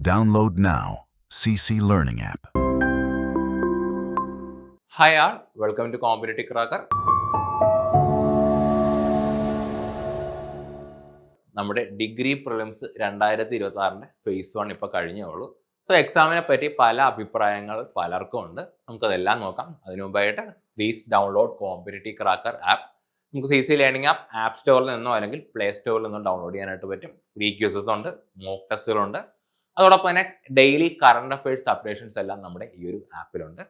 Download now. CC Learning app. Hi all, welcome to Competitive Cracker. നമ്മുടെ degree prelims 2026 face 1 ഇപ്പോൾ കഴിഞ്ഞേ ഉള്ളൂ. So എക്സാമിനെ പറ്റി പല അഭിപ്രായങ്ങൾ പലർക്കും ഉണ്ട്. നമുക്കതെല്ലാം നോക്കാം. അതിനു മുമ്പായിട്ട് please download competitive cracker app. നമുക്ക് CC ലേണിംഗ് ആപ്പ് സ്റ്റോറിൽ നിന്നോ അല്ലെങ്കിൽ പ്ലേ സ്റ്റോറിൽ നിന്നോ ഡൗൺലോഡ് ചെയ്യാനായിട്ട് പറ്റും. ഫ്രീ ക്വിസസ് ഉണ്ട്, മോക്ക് ടെസ്റ്റുകളുണ്ട്. അതോടൊപ്പം തന്നെ ഡെയിലി കറണ്ട് അഫയേഴ്സ് അപ്ഡേഷൻസ് എല്ലാം നമ്മുടെ ഈ ഒരു ആപ്പിലുണ്ട്.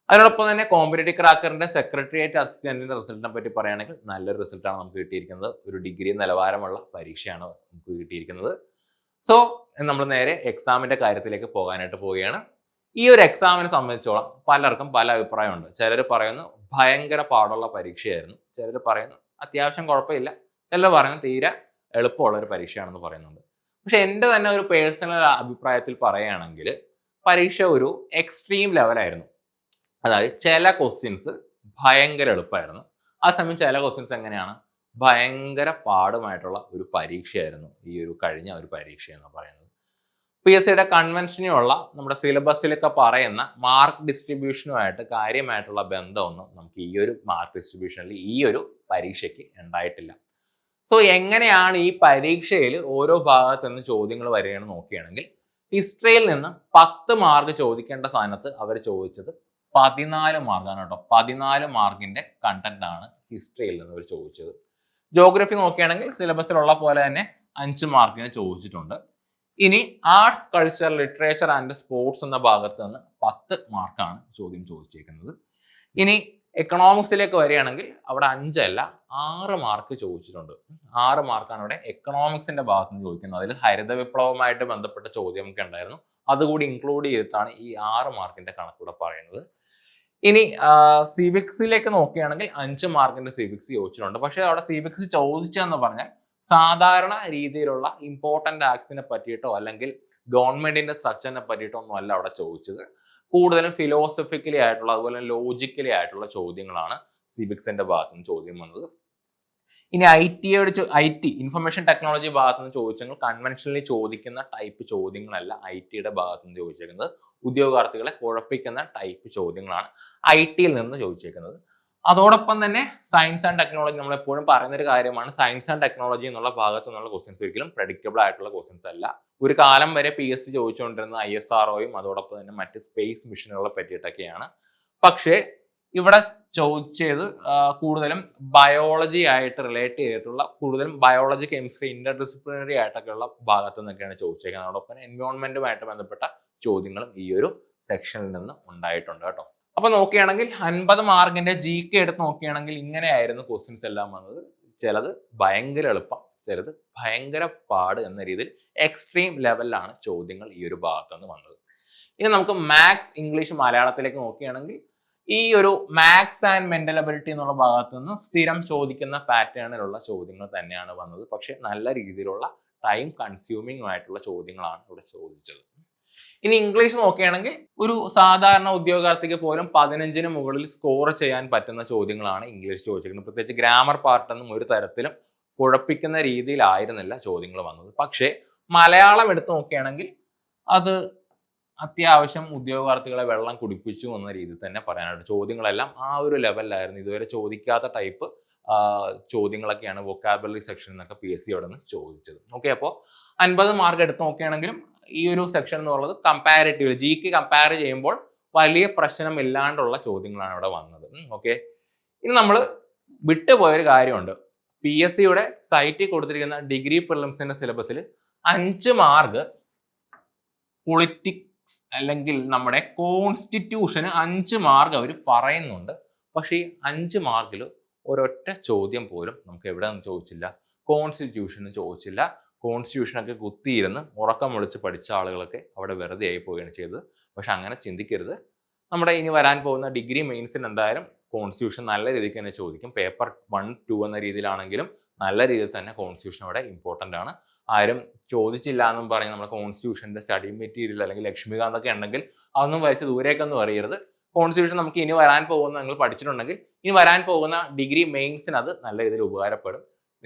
അതിനോടൊപ്പം തന്നെ കോമ്പറ്റിറ്റീവ് ക്രാക്കറിന്റെ സെക്രട്ടേറിയറ്റ് അസിസ്റ്റന്റിന്റെ റിസൾട്ടിനെ പറ്റി പറയുകയാണെങ്കിൽ നല്ലൊരു റിസൾട്ടാണ് നമുക്ക് കിട്ടിയിരിക്കുന്നത്. ഒരു ഡിഗ്രി നിലവാരമുള്ള പരീക്ഷയാണ് നമുക്ക് കിട്ടിയിരിക്കുന്നത്. സോ നമ്മൾ നേരെ എക്സാമിന്റെ കാര്യത്തിലേക്ക് പോകാനായിട്ട് പോവുകയാണ്. ഈ ഒരു എക്സാമിനെ സംബന്ധിച്ചോളം പലർക്കും പല അഭിപ്രായമുണ്ട്. ചിലർ പറയുന്നു ഭയങ്കര പാടുള്ള പരീക്ഷയായിരുന്നു, ചിലർ പറയുന്നു അത്യാവശ്യം കുഴപ്പമില്ല, ചിലർ പറയുന്നു തീരെ എളുപ്പമുള്ള ഒരു പരീക്ഷയാണെന്ന് പറയുന്നുണ്ട്. പക്ഷെ എൻ്റെ തന്നെ ഒരു പേഴ്സണൽ അഭിപ്രായത്തിൽ പറയുകയാണെങ്കിൽ പരീക്ഷ ഒരു എക്സ്ട്രീം ലെവലായിരുന്നു. അതായത് ചില ക്വസ്റ്റ്യൻസ് ഭയങ്കര എളുപ്പമായിരുന്നു, ആ സമയം ചില ക്വസ്റ്റ്യൻസ് എങ്ങനെയാണ് ഭയങ്കര പാടുമായിട്ടുള്ള ഒരു പരീക്ഷയായിരുന്നു ഈ ഒരു കഴിഞ്ഞ ഒരു പരീക്ഷ എന്ന് പറയുന്നത്. PSCയുടെ കൺവെൻഷനുള്ള നമ്മുടെ സിലബസിലൊക്കെ പറയുന്ന മാർക്ക് ഡിസ്ട്രിബ്യൂഷനുമായിട്ട് കാര്യമായിട്ടുള്ള ബന്ധമൊന്നും നമുക്ക് ഈ ഒരു മാർക്ക് ഡിസ്ട്രിബ്യൂഷനിൽ ഈ ഒരു പരീക്ഷയ്ക്ക് ഉണ്ടായിട്ടില്ല. സോ എങ്ങനെയാണ് ഈ പരീക്ഷയിൽ ഓരോ ഭാഗത്തു നിന്ന് ചോദ്യങ്ങൾ വരികയാണെന്ന് നോക്കുകയാണെങ്കിൽ ഹിസ്റ്ററിയിൽ നിന്ന് 10 മാർക്ക് ചോദിക്കേണ്ട സ്ഥാനത്ത് അവർ ചോദിച്ചത് 14 മാർക്കാണ് കേട്ടോ. 14 മാർക്കിന്റെ കണ്ടന്റ് ആണ് ഹിസ്റ്ററിയിൽ നിന്ന് അവർ ചോദിച്ചത്. ജോഗ്രഫി നോക്കുകയാണെങ്കിൽ സിലബസിലുള്ള പോലെ തന്നെ 5 മാർക്കിന് ചോദിച്ചിട്ടുണ്ട്. ഇനി arts, culture, literature and sports എന്ന ഭാഗത്ത് നിന്ന് 10 മാർക്കാണ് ചോദ്യം ചോദിച്ചിരിക്കുന്നത്. ഇനി എക്കണോമിക്സിലേക്ക് വരികയാണെങ്കിൽ അവിടെ 5 അല്ല 6 മാർക്ക് ചോദിച്ചിട്ടുണ്ട്. 6 മാർക്കാണ് ഇവിടെ എക്കണോമിക്സിന്റെ ഭാഗത്ത് നിന്ന് ചോദിക്കുന്നത്. അതിൽ ഹരിത വിപ്ലവമായിട്ട് ബന്ധപ്പെട്ട ചോദ്യമൊക്കെ ഉണ്ടായിരുന്നു, അതുകൂടി ഇൻക്ലൂഡ് ചെയ്തിട്ടാണ് ഈ 6 മാർക്കിന്റെ കണക്കൂടെ പറയുന്നത്. ഇനി സിവിക്സിലേക്ക് നോക്കുകയാണെങ്കിൽ 5 മാർക്കിന്റെ സിവിക്സ് ചോദിച്ചിട്ടുണ്ട്. പക്ഷെ അവിടെ സിവിക്സ് ചോദിച്ചതെന്ന് പറഞ്ഞാൽ സാധാരണ രീതിയിലുള്ള ഇമ്പോർട്ടന്റ് ആക്ട്സിനെ പറ്റിയിട്ടോ അല്ലെങ്കിൽ ഗവൺമെന്റിന്റെ സ്ട്രക്ചറിനെ പറ്റിയിട്ടോ ഒന്നും അല്ല അവിടെ ചോദിച്ചത്. കൂടുതലും ഫിലോസഫിക്കലി ആയിട്ടുള്ള അതുപോലെ ലോജിക്കലി ആയിട്ടുള്ള ചോദ്യങ്ങളാണ് സിവിക്സിന്റെ ഭാഗത്ത് നിന്ന് ചോദ്യം വന്നത്. ഇനി IT ഇൻഫർമേഷൻ ടെക്നോളജി ഭാഗത്ത് നിന്ന് ചോദിച്ചെങ്കിൽ കൺവെൻഷനലി ചോദിക്കുന്ന ടൈപ്പ് ചോദ്യങ്ങളല്ല IT ഭാഗത്ത് നിന്ന് ചോദിച്ചേക്കുന്നത്. ഉദ്യോഗാർത്ഥികളെ കുഴപ്പിക്കുന്ന ടൈപ്പ് ചോദ്യങ്ങളാണ് IT നിന്ന് ചോദിച്ചേക്കുന്നത്. അതോടൊപ്പം തന്നെ സയൻസ് ആൻഡ് ടെക്നോളജി, നമ്മളെപ്പോഴും പറയുന്നൊരു കാര്യമാണ്, സയൻസ് ആൻഡ് ടെക്നോളജി എന്നുള്ള ഭാഗത്തു നിന്നുള്ള ക്വസ്റ്റ്യൻസ് ഒരിക്കലും പ്രഡിക്റ്റബിൾ ആയിട്ടുള്ള ക്വസ്റ്റ്യൻസ് അല്ല. ഒരു കാലം വരെ PSC ചോദിച്ചുകൊണ്ടിരുന്ന ISROയും അതോടൊപ്പം തന്നെ മറ്റ് സ്പേസ് മിഷനുകളെ പറ്റിയിട്ടൊക്കെയാണ്. പക്ഷേ ഇവിടെ ചോദിച്ചത് കൂടുതലും ബയോളജി ആയിട്ട് റിലേറ്റ് ചെയ്തിട്ടുള്ള, കൂടുതലും ബയോളജി, കെമിസ്ട്രി, ഇന്റർ ഡിസിപ്ലിനറി ആയിട്ടൊക്കെയുള്ള ഭാഗത്തു നിന്നൊക്കെയാണ് ചോദിച്ചേക്കുന്നത്. അതോടൊപ്പം എൻവയോൺമെന്റുമായിട്ട് ബന്ധപ്പെട്ട ചോദ്യങ്ങളും ഈ ഒരു സെക്ഷനിൽ നിന്ന് ഉണ്ടായിട്ടുണ്ട് കേട്ടോ. അപ്പൊ നോക്കുകയാണെങ്കിൽ 50 മാർക്കിന്റെ GK എടുത്ത് നോക്കുകയാണെങ്കിൽ ഇങ്ങനെയായിരുന്നു ക്വസ്റ്റ്യൻസ് എല്ലാം വന്നത്. ചിലത് ഭയങ്കര എളുപ്പം, ചിലത് ഭയങ്കര പാട് എന്ന രീതിയിൽ എക്സ്ട്രീം ലെവലിലാണ് ചോദ്യങ്ങൾ ഈ ഒരു ഭാഗത്തു നിന്ന് വന്നത്. ഇനി നമുക്ക് മാത്സ്, ഇംഗ്ലീഷ്, മലയാളത്തിലേക്ക് നോക്കുകയാണെങ്കിൽ ഈ ഒരു മാത്സ് ആൻഡ് മെന്റൽ അബിലിറ്റി എന്നുള്ള ഭാഗത്തു നിന്ന് സ്ഥിരം ചോദിക്കുന്ന പാറ്റേണിലുള്ള ചോദ്യങ്ങൾ തന്നെയാണ് വന്നത്. പക്ഷെ നല്ല രീതിയിലുള്ള ടൈം കൺസ്യൂമിംഗ് ആയിട്ടുള്ള ചോദ്യങ്ങളാണ് ഇവിടെ ചോദിച്ചത്. ഇനി ഇംഗ്ലീഷ് നോക്കുകയാണെങ്കിൽ ഒരു സാധാരണ ഉദ്യോഗാർത്ഥിക്ക് പോലും 15-ന് മുകളിൽ സ്കോർ ചെയ്യാൻ പറ്റുന്ന ചോദ്യങ്ങളാണ് ഇംഗ്ലീഷ് ചോദിച്ചിരിക്കുന്നത്. പ്രത്യേകിച്ച് ഗ്രാമർ പാർട്ടൊന്നും ഒരു തരത്തിലും കുഴപ്പിക്കുന്ന രീതിയിലായിരുന്നില്ല ചോദ്യങ്ങൾ വന്നത്. പക്ഷേ മലയാളം എടുത്ത് നോക്കുകയാണെങ്കിൽ അത് അത്യാവശ്യം ഉദ്യോഗാർത്ഥികളെ വെള്ളം കുടിപ്പിച്ചു എന്ന രീതിയിൽ തന്നെ പറയാനായിട്ട് ചോദ്യങ്ങളെല്ലാം ആ ഒരു ലെവലിലായിരുന്നു. ഇതുവരെ ചോദിക്കാത്ത ടൈപ്പ് ചോദ്യങ്ങളൊക്കെയാണ് വൊക്കാബുലറി സെക്ഷൻ എന്നൊക്കെ PSC അവിടെ നിന്ന് ചോദിച്ചത്. ഓക്കെ, അപ്പോൾ 50 മാർക്ക് എടുത്ത് നോക്കുകയാണെങ്കിലും ഈ ഒരു സെക്ഷൻ എന്നുള്ളത് കമ്പാരിറ്റീവ്ലി GK കമ്പയർ ചെയ്യുമ്പോൾ വലിയ പ്രശ്നമില്ലാണ്ടുള്ള ചോദ്യങ്ങളാണ് ഇവിടെ വന്നത്. ഓക്കെ, ഇനി നമ്മൾ വിട്ടുപോയൊരു കാര്യമുണ്ട്. PSCയുടെ സൈറ്റിൽ കൊടുത്തിരിക്കുന്ന ഡിഗ്രി പ്രിലിംസിന്റെ സിലബസിൽ 5 മാർക്ക് പൊളിറ്റിക്സ് അല്ലെങ്കിൽ നമ്മുടെ കോൺസ്റ്റിറ്റ്യൂഷന് 5 മാർക്ക് അവർ പറയുന്നുണ്ട്. പക്ഷേ ഈ 5 മാർക്കിൽ ഒരൊറ്റ ചോദ്യം പോലും നമുക്ക് എവിടെ നിന്ന് ചോദിച്ചില്ല, കോൺസ്റ്റിറ്റ്യൂഷന് ചോദിച്ചില്ല. കോൺസ്റ്റിറ്റ്യൂഷനൊക്കെ കുത്തിയിരുന്ന് ഉറക്കം വിളിച്ച് പഠിച്ച ആളുകളൊക്കെ അവിടെ വെറുതെ ആയി പോവുകയാണ് ചെയ്തത്. പക്ഷെ അങ്ങനെ ചിന്തിക്കരുത്. നമ്മുടെ ഇനി വരാൻ പോകുന്ന ഡിഗ്രി മെയിൻസിന് എന്തായാലും കോൺസ്റ്റിറ്റ്യൂഷൻ നല്ല രീതിക്ക് തന്നെ ചോദിക്കും. പേപ്പർ 1, 2 എന്ന രീതിയിലാണെങ്കിലും നല്ല രീതിയിൽ തന്നെ കോൺസ്റ്റിറ്റ്യൂഷൻ അവിടെ ഇമ്പോർട്ടൻ്റ് ആണ്. ആരും ചോദിച്ചില്ല എന്നും പറഞ്ഞ് നമ്മുടെ കോൺസ്റ്റിറ്റ്യൂഷന്റെ സ്റ്റഡി മെറ്റീരിയൽ അല്ലെങ്കിൽ ലക്ഷ്മികാന്ത് ഒക്കെ ഉണ്ടെങ്കിൽ അതൊന്നും വലിച്ച് ദൂരേക്കൊന്നും അറിയരുത്. കോൺസ്റ്റിറ്റ്യൂഷൻ നമുക്ക് ഇനി വരാൻ പോകുന്ന നിങ്ങൾ പഠിച്ചിട്ടുണ്ടെങ്കിൽ ഇനി വരാൻ പോകുന്ന ഡിഗ്രി മെയിൻസിന് അത് നല്ല രീതിയിൽ ഉപകാരപ്പെടും.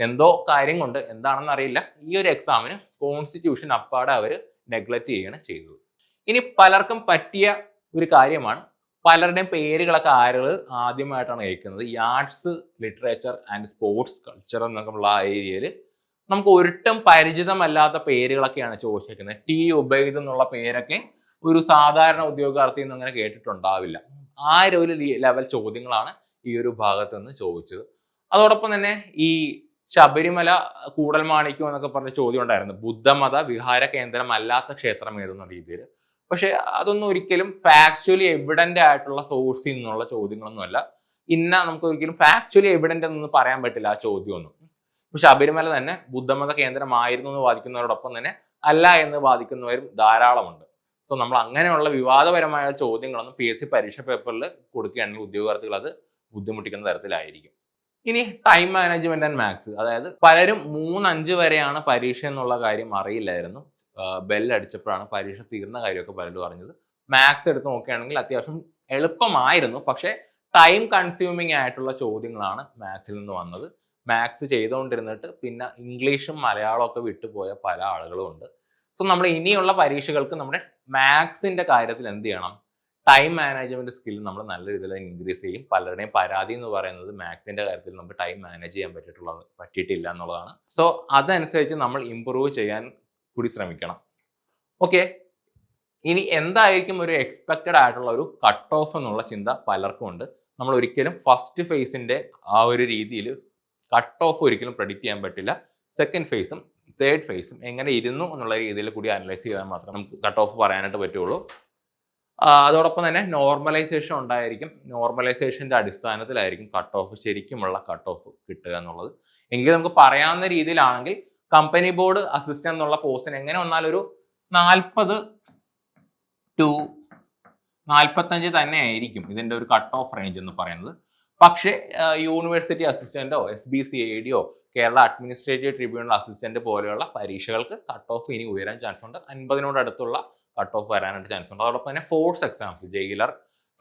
എന്തോ കാര്യം കൊണ്ട്, എന്താണെന്ന് അറിയില്ല, ഈ ഒരു എക്സാമിന് കോൺസ്റ്റിറ്റ്യൂഷൻ അപ്പാടെ അവർ നെഗ്ലക്റ്റ് ചെയ്യുകയാണ് ചെയ്തത്. ഇനി പലർക്കും പറ്റിയ ഒരു കാര്യമാണ്, പലരുടെയും പേരുകളൊക്കെ ആളുകൾ ആദ്യമായിട്ടാണ് കേൾക്കുന്നത്. ഈ arts, literature and sports, culture എന്നൊക്കെയുള്ള ആ ഏരിയയിൽ നമുക്ക് ഒരിട്ടും പരിചിതമല്ലാത്ത പേരുകളൊക്കെയാണ് ചോദിച്ചിരിക്കുന്നത്. ടി ഉബൈദ് എന്നുള്ള പേരൊക്കെ ഒരു സാധാരണ ഉദ്യോഗാർത്ഥി എന്ന് അങ്ങനെ കേട്ടിട്ടുണ്ടാവില്ല. ആ ഒരു ലെവൽ ചോദ്യങ്ങളാണ് ഈ ഒരു ഭാഗത്ത് നിന്ന് ചോദിച്ചത്. അതോടൊപ്പം തന്നെ ഈ ശബരിമല കൂടൽമാണിക്യം എന്നൊക്കെ പറഞ്ഞ ചോദ്യം ഉണ്ടായിരുന്നു. ബുദ്ധമത വിഹാര കേന്ദ്രമല്ലാത്ത ക്ഷേത്രം ഏതെന്ന രീതിയിൽ. പക്ഷെ അതൊന്നും ഒരിക്കലും ഫാക്ച്വലി എവിഡന്റ് ആയിട്ടുള്ള സോഴ്സിൽ നിന്നുള്ള ചോദ്യങ്ങളൊന്നുമല്ല. നമുക്ക് ഒരിക്കലും ഫാക്ച്വലി എവിഡന്റ് എന്നൊന്നും പറയാൻ പറ്റില്ല ആ ചോദ്യമൊന്നും. ഇപ്പൊ ശബരിമല തന്നെ ബുദ്ധമത കേന്ദ്രമായിരുന്നു എന്ന് വാദിക്കുന്നവരോടൊപ്പം തന്നെ അല്ല എന്ന് വാദിക്കുന്നവരും ധാരാളമുണ്ട്. സോ നമ്മൾ അങ്ങനെയുള്ള വിവാദപരമായ ചോദ്യങ്ങളൊന്നും PSC പരീക്ഷ പേപ്പറിൽ കൊടുക്കുകയാണെങ്കിൽ ഉദ്യോഗാർത്ഥികൾ അത് ബുദ്ധിമുട്ടിക്കുന്ന തരത്തിലായിരിക്കും. ഇനി ടൈം മാനേജ്മെന്റ് ആൻഡ് മാത്സ്, അതായത് പലരും 3-5 വരെയാണ് പരീക്ഷ എന്നുള്ള കാര്യം അറിയില്ലായിരുന്നു. ബെല്ലടിച്ചപ്പോഴാണ് പരീക്ഷ തീർന്ന കാര്യമൊക്കെ പലരും അറിഞ്ഞത്. മാത്സ് എടുത്ത് നോക്കുകയാണെങ്കിൽ അത്യാവശ്യം എളുപ്പമായിരുന്നു, പക്ഷെ ടൈം കൺസ്യൂമിങ് ആയിട്ടുള്ള ചോദ്യങ്ങളാണ് മാത്സിൽ നിന്ന് വന്നത്. മാത്സ് ചെയ്തുകൊണ്ടിരുന്നിട്ട് പിന്നെ ഇംഗ്ലീഷും മലയാളവും ഒക്കെ വിട്ടുപോയ പല ആളുകളും ഉണ്ട്. സോ നമ്മൾ ഇനിയുള്ള പരീക്ഷകൾക്ക് നമ്മുടെ മാത്സിന്റെ കാര്യത്തിൽ എന്ത് ചെയ്യണം, ടൈം മാനേജ്മെന്റ് സ്കിൽ നമ്മൾ നല്ല രീതിയിൽ ഇൻക്രീസ് ചെയ്യും. പലരുടെയും പരാതി എന്ന് പറയുന്നത് മാത്സിന്റെ കാര്യത്തിൽ നമുക്ക് ടൈം മാനേജ് ചെയ്യാൻ പറ്റിയിട്ടില്ല എന്നുള്ളതാണ്. സോ അതനുസരിച്ച് നമ്മൾ ഇമ്പ്രൂവ് ചെയ്യാൻ കൂടി ശ്രമിക്കണം. ഓക്കെ, ഇനി എന്തായിരിക്കും ഒരു എക്സ്പെക്റ്റഡ് ആയിട്ടുള്ള ഒരു കട്ട് ഓഫ് എന്നുള്ള ചിന്ത പലർക്കും ഉണ്ട്. നമ്മൾ ഒരിക്കലും ഫസ്റ്റ് ഫേസിന്റെ ആ ഒരു രീതിയിൽ കട്ട് ഓഫ് ഒരിക്കലും പ്രെഡിക്റ്റ് ചെയ്യാൻ പറ്റില്ല. സെക്കൻഡ് ഫേസും തേർഡ് ഫേസും എങ്ങനെ ഇരുന്നു എന്നുള്ള രീതിയിൽ കൂടി അനലൈസ് ചെയ്താൽ മാത്രമേ നമുക്ക് കട്ട് ഓഫ് പറയാനായിട്ട് പറ്റുള്ളൂ. അതോടൊപ്പം തന്നെ നോർമലൈസേഷൻ ഉണ്ടായിരിക്കും. നോർമലൈസേഷന്റെ അടിസ്ഥാനത്തിലായിരിക്കും കട്ട് ഓഫ്, ശരിക്കുമുള്ള കട്ട് ഓഫ് കിട്ടുക എന്നുള്ളത്. എങ്കിലും നമുക്ക് പറയാവുന്ന രീതിയിലാണെങ്കിൽ കമ്പനി ബോർഡ് അസിസ്റ്റന്റ് എന്നുള്ള പോസ്റ്റിന് എങ്ങനെ വന്നാലും ഒരു 40 to 45 തന്നെ ആയിരിക്കും ഇതിന്റെ ഒരു കട്ട് ഓഫ് റേഞ്ച് എന്ന് പറയുന്നത്. പക്ഷേ യൂണിവേഴ്സിറ്റി അസിസ്റ്റന്റോ SBCID Kerala administrative tribunal assistant പോലെയുള്ള പരീക്ഷകൾക്ക് കട്ട് ഓഫ് ഇനി ഉയരാൻ ചാൻസ് ഉണ്ട്. 50 അടുത്തുള്ള കട്ട് ഓഫ് വരാനായിട്ട് ചാൻസ് ഉണ്ട്. അതോടൊപ്പം തന്നെ force exams, jailer,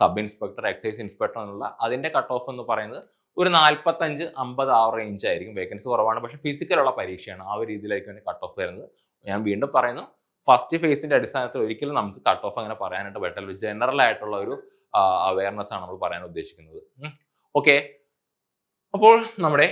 sub inspector, excise inspector എന്നുള്ള അതിന്റെ കട്ട് ഓഫ് എന്ന് പറയുന്നത് ഒരു 45-50 ആ റേഞ്ച് ആയിരിക്കും. വേക്കൻസി കുറവാണ്, പക്ഷേ ഫിസിക്കലുള്ള പരീക്ഷയാണ്. ആ ഒരു രീതിയിലായിരിക്കും കട്ട് ഓഫ് വരുന്നത്. ഞാൻ വീണ്ടും പറയുന്നു, ഫസ്റ്റ് ഫേസിന്റെ അടിസ്ഥാനത്തിൽ ഒരിക്കലും നമുക്ക് കട്ട് ഓഫ് അങ്ങനെ പറയാനായിട്ട് പറ്റില്ല. ഒരു ജനറൽ ആയിട്ടുള്ള ഒരു അവയർനെസ് ആണ് നമ്മൾ പറയാൻ ഉദ്ദേശിക്കുന്നത്. ഓക്കെ, അപ്പോൾ നമ്മുടെ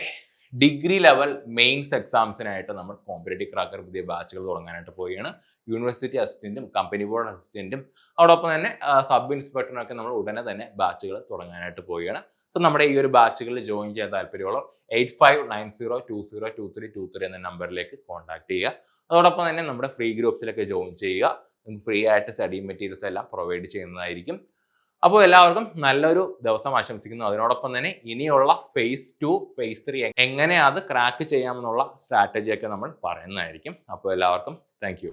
ഡിഗ്രി ലെവൽ മെയിൻസ് എക്സാംസിനായിട്ട് നമ്മൾ കോമ്പറ്റേറ്റീവ് ക്രാക്കർ പുതിയ ബാച്ചുകൾ തുടങ്ങാനായിട്ട് പോവുകയാണ്. യൂണിവേഴ്സിറ്റി അസിസ്റ്റന്റും കമ്പനി ബോർഡ് അസിസ്റ്റന്റും അതോടൊപ്പം തന്നെ സബ് ഇൻസ്പെക്ടറിനൊക്കെ നമ്മൾ ഉടനെ തന്നെ ബാച്ചുകൾ തുടങ്ങാനായിട്ട് പോവുകയാണ്. സോ നമ്മുടെ ഈ ഒരു ബാച്ചുകളിൽ ജോയിൻ ചെയ്യാൻ താല്പര്യമുള്ള 8590202323 എന്ന നമ്പറിലേക്ക് കോൺടാക്ട് ചെയ്യുക. അതോടൊപ്പം തന്നെ നമ്മുടെ ഫ്രീ ഗ്രൂപ്പ്സിലൊക്കെ ജോയിൻ ചെയ്യുക. നിങ്ങൾക്ക് ഫ്രീ ആയിട്ട് സ്റ്റഡി മെറ്റീരിയൽസ് എല്ലാം പ്രൊവൈഡ് ചെയ്യുന്നതായിരിക്കും. അപ്പോൾ എല്ലാവർക്കും നല്ലൊരു ദിവസം ആശംസിക്കുന്നു. അതിനോടൊപ്പം തന്നെ ഇനിയുള്ള phase 2, phase 3 എങ്ങനെ അത് ക്രാക്ക് ചെയ്യാമെന്നുള്ള സ്ട്രാറ്റജിയൊക്കെ നമ്മൾ പറയുന്നതായിരിക്കും. അപ്പോൾ എല്ലാവർക്കും താങ്ക് യു.